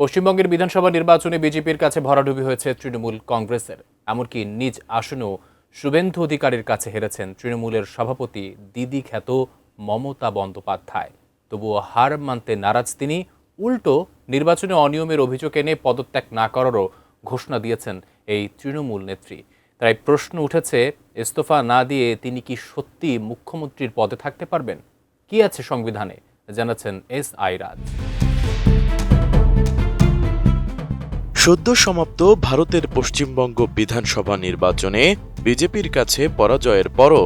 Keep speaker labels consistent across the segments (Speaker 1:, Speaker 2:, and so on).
Speaker 1: পশ্চিমবঙ্গের বিধানসভা নির্বাচনে বিজেপির কাছে ভরাডুবি হয়েছে তৃণমূল কংগ্রেসের। এমনকি নিজ আসনেও শুভেন্দু অধিকারীর কাছে হেরেছেন তৃণমূলের সভাপতি দিদি খ্যাত মমতা বন্দ্যোপাধ্যায়। তবুও হার মানতে নারাজ তিনি। উল্টো নির্বাচনে অনিয়মের অভিযোগ এনে পদত্যাগ না করারও ঘোষণা দিয়েছেন এই তৃণমূল নেত্রী। তাই প্রশ্ন উঠেছে, ইস্তফা না দিয়ে তিনি কি সত্যি মুখ্যমন্ত্রীর পদে থাকতে পারবেন? কি আছে সংবিধানে, জানাচ্ছেন এস.আই. রাজ।
Speaker 2: সদ্য সমাপ্ত ভারতের পশ্চিমবঙ্গ বিধানসভা নির্বাচনে বিজেপির কাছে পরাজয়ের পরও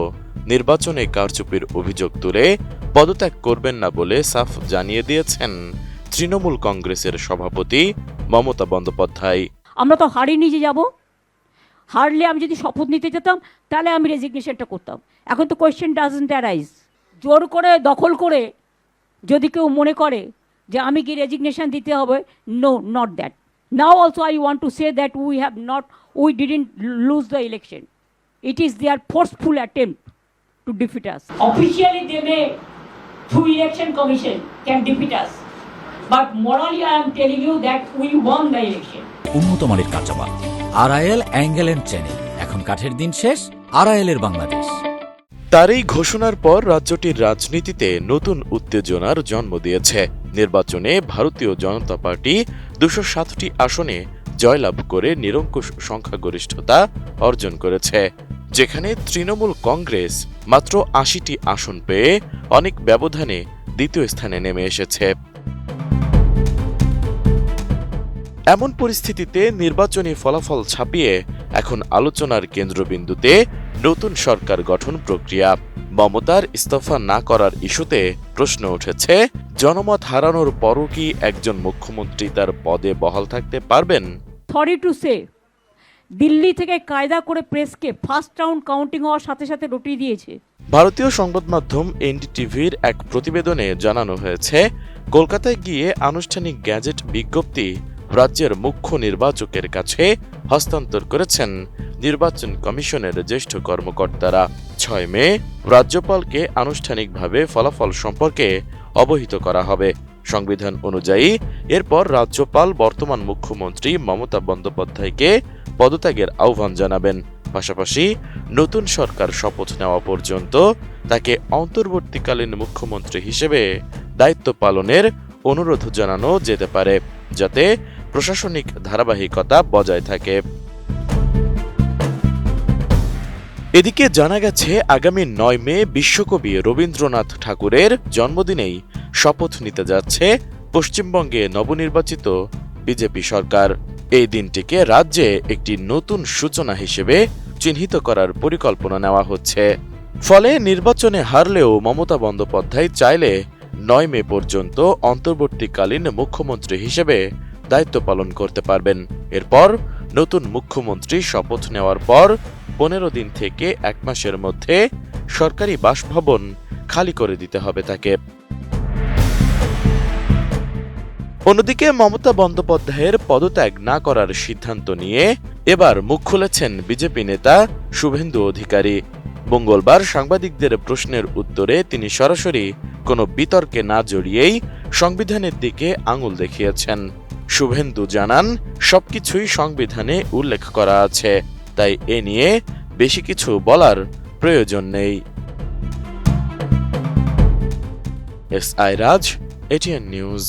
Speaker 2: নির্বাচনে কারচুপির অভিযোগ তুলে পদত্যাগ করবেন না বলে সাফ জানিয়ে দিয়েছেন তৃণমূল কংগ্রেসের সভাপতি মমতা বন্দ্যোপাধ্যায়।
Speaker 3: আমরা তো হারিয়ে নিয়ে যাব, হারলে আমি যদি শপথ নিতে যেতাম তাহলে আমি রেজিগনেশনটা করতাম। এখন তো কোয়েশ্চেন ডাজন্ট অ্যারাইজ। জোর করে দখল করে যদি কেউ মনে করে যে আমি কি রেজিগনেশন দিতে হবে, no, not that. Now also I want to say that we didn't lose the election. It is their forceful attempt to defeat us. Officially they may, through election commission, can defeat us. But morally I am telling you that we won the election.
Speaker 4: উন্নত মানের কাঁচামাল RIL angle and channel, এখন কাঠের দিন শেষ, RIL এর বাংলাদেশ।
Speaker 2: তার এই ঘোষণার পর রাজ্যটির রাজনীতিতে নতুন উত্তেজনার জন্ম দিয়েছে। নির্বাচনে ভারতীয় জনতা পার্টি 207টি আসনে জয়লাভ করে নিরঙ্কুশ সংখ্যাগরিষ্ঠতা অর্জন করেছে, যেখানে তৃণমূল কংগ্রেস মাত্র 80টি আসন পেয়ে অনেক ব্যবধানে দ্বিতীয় স্থানে নেমে এসেছে। এমন পরিস্থিতিতে নির্বাচনী ফলাফল ছাপিয়ে এখন আলোচনার কেন্দ্রবিন্দুতে নতুন সরকার গঠন প্রক্রিয়া। মমতার ইস্তফা না করার ইস্যুতে প্রশ্ন উঠেছে, জনমত হারানোর পরও কি একজন মুখ্যমন্ত্রী তার পদে বহাল থাকতে পারবেন?
Speaker 3: সরি টু সে, দিল্লি থেকে কায়দা করে প্রেসকে ফার্স্ট রাউন্ড কাউন্টিং হওয়ার সাথে সাথে রটিয়ে দিয়েছে।
Speaker 2: ভারতীয় সংবাদ মাধ্যম এনডিটিভির এক প্রতিবেদনে জানানো হয়েছে, কলকাতায় গিয়ে আনুষ্ঠানিক গ্যাজেট বিজ্ঞপ্তি রাজ্যের মুখ্য নির্বাচকের কাছে হস্তান্তর করেছেন নির্বাচন কমিশনের জ্যেষ্ঠ কর্মকর্তারা। 6 মে রাজ্যপালকে আনুষ্ঠানিকভাবে ফলাফল সম্পর্কে অবহিত করা হবে। সংবিধান অনুযায়ী এরপর রাজ্যপাল বর্তমান মুখ্যমন্ত্রী মমতা বন্দ্যোপাধ্যায়কে পদত্যাগের আহ্বান জানাবেন। পাশাপাশি নতুন সরকার শপথ নেওয়া পর্যন্ত তাকে অন্তর্বর্তীকালীন মুখ্যমন্ত্রী হিসেবে দায়িত্ব পালনের অনুরোধ জানানো যেতে পারে, যাতে প্রশাসনিক ধারাবাহিকতা বজায় থাকে। এদিকে জানা গেছে, আগামী 9 মে বিশ্বকবি রবীন্দ্রনাথ ঠাকুরের জন্মদিনেই শপথ নিতে যাচ্ছে পশ্চিমবঙ্গে নবনির্বাচিত বিজেপি সরকার। এই দিনটিকে রাজ্যে একটি নতুন সূচনা হিসেবে চিহ্নিত করার পরিকল্পনা নেওয়া হচ্ছে। ফলে নির্বাচনে হারলেও মমতা বন্দ্যোপাধ্যায় চাইলে 9 মে পর্যন্ত অন্তর্বর্তীকালীন মুখ্যমন্ত্রী হিসেবে দায়িত্ব পালন করতে পারবেন। এরপর নতুন মুখ্যমন্ত্রী শপথ নেওয়ার পর 15 দিন থেকে 1 মাসের মধ্যে সরকারি বাসভবন খালি করে দিতে হবে তাকে। অন্যদিকে মমতা বন্দ্যোপাধ্যায়ের পদত্যাগ না করার সিদ্ধান্ত নিয়ে এবার মুখ খুলেছেন বিজেপি নেতা শুভেন্দু অধিকারী। মঙ্গলবার সাংবাদিকদের প্রশ্নের উত্তরে তিনি সরাসরি কোনো বিতর্কে না জড়িয়েই সংবিধানের দিকে আঙুল দেখিয়েছেন। শুভেন্দু জানান, সবকিছুই সংবিধানে উল্লেখ করা আছে, তাই এ নিয়ে বেশি কিছু বলার প্রয়োজন নেই। এস.আই. রাজ, এটিএন নিউজ।